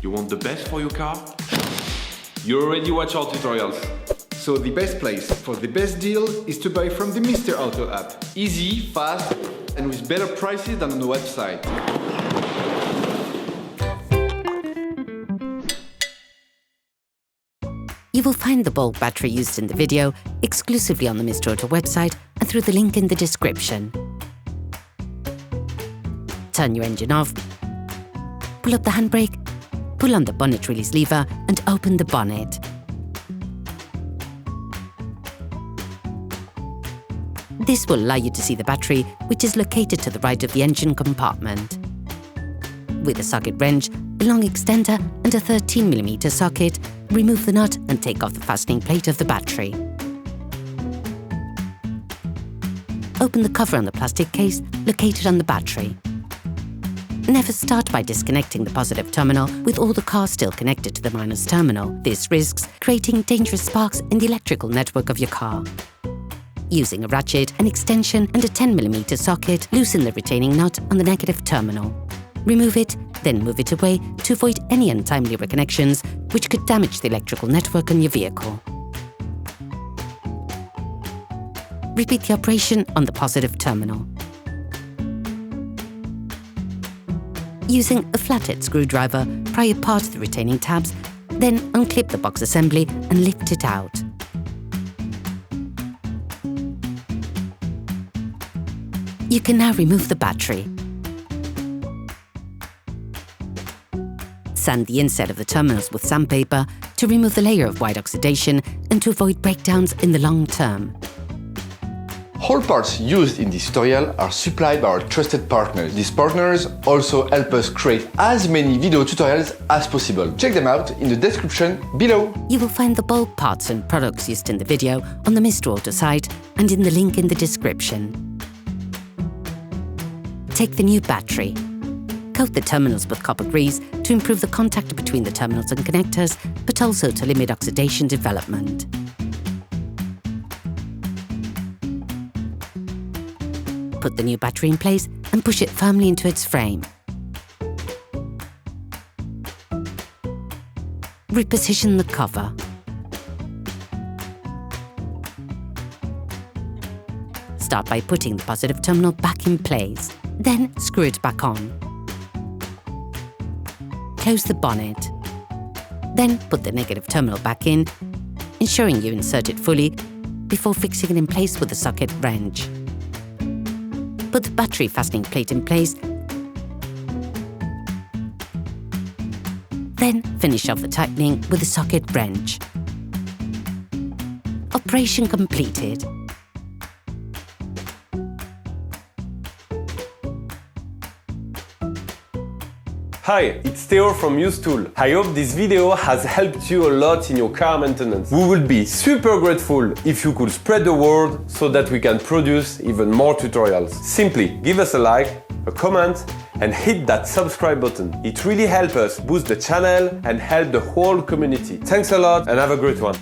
You want the best for your car? You already watch our tutorials. So the best place for the best deal is to buy from the Mr. Auto app. Easy, fast, and with better prices than on the website. You will find the bulb battery used in the video exclusively on the Mr. Auto website and through the link in the description. Turn your engine off, pull up the handbrake, pull on the bonnet release lever and open the bonnet. This will allow you to see the battery, which is located to the right of the engine compartment. With a socket wrench, a long extender and a 13mm socket, remove the nut and take off the fastening plate of the battery. Open the cover on the plastic case located on the battery. Never start by disconnecting the positive terminal with all the cars still connected to the minus terminal. This risks creating dangerous sparks in the electrical network of your car. Using a ratchet, an extension and a 10mm socket, loosen the retaining nut on the negative terminal. Remove it, then move it away to avoid any untimely reconnections which could damage the electrical network on your vehicle. Repeat the operation on the positive terminal. Using a flathead screwdriver, pry apart the retaining tabs, then unclip the box assembly and lift it out. You can now remove the battery. Sand the inside of the terminals with sandpaper to remove the layer of white oxidation and to avoid breakdowns in the long term. All parts used in this tutorial are supplied by our trusted partners. These partners also help us create as many video tutorials as possible. Check them out in the description below. You will find the bulb parts and products used in the video on the Mr. Auto site and in the link in the description. Take the new battery. Coat the terminals with copper grease to improve the contact between the terminals and connectors, but also to limit oxidation development. Put the new battery in place and push it firmly into its frame. Reposition the cover. Start by putting the positive terminal back in place, then screw it back on. Close the bonnet. Then put the negative terminal back in, ensuring you insert it fully before fixing it in place with a socket wrench. Put the battery fastening plate in place, then finish off the tightening with a socket wrench. Operation completed. Hi, it's Theo from UseTool. I hope this video has helped you a lot in your car maintenance. We will be super grateful if you could spread the word so that we can produce even more tutorials. Simply give us a like, a comment, and hit that subscribe button. It really helps us boost the channel and help the whole community. Thanks a lot and have a great one.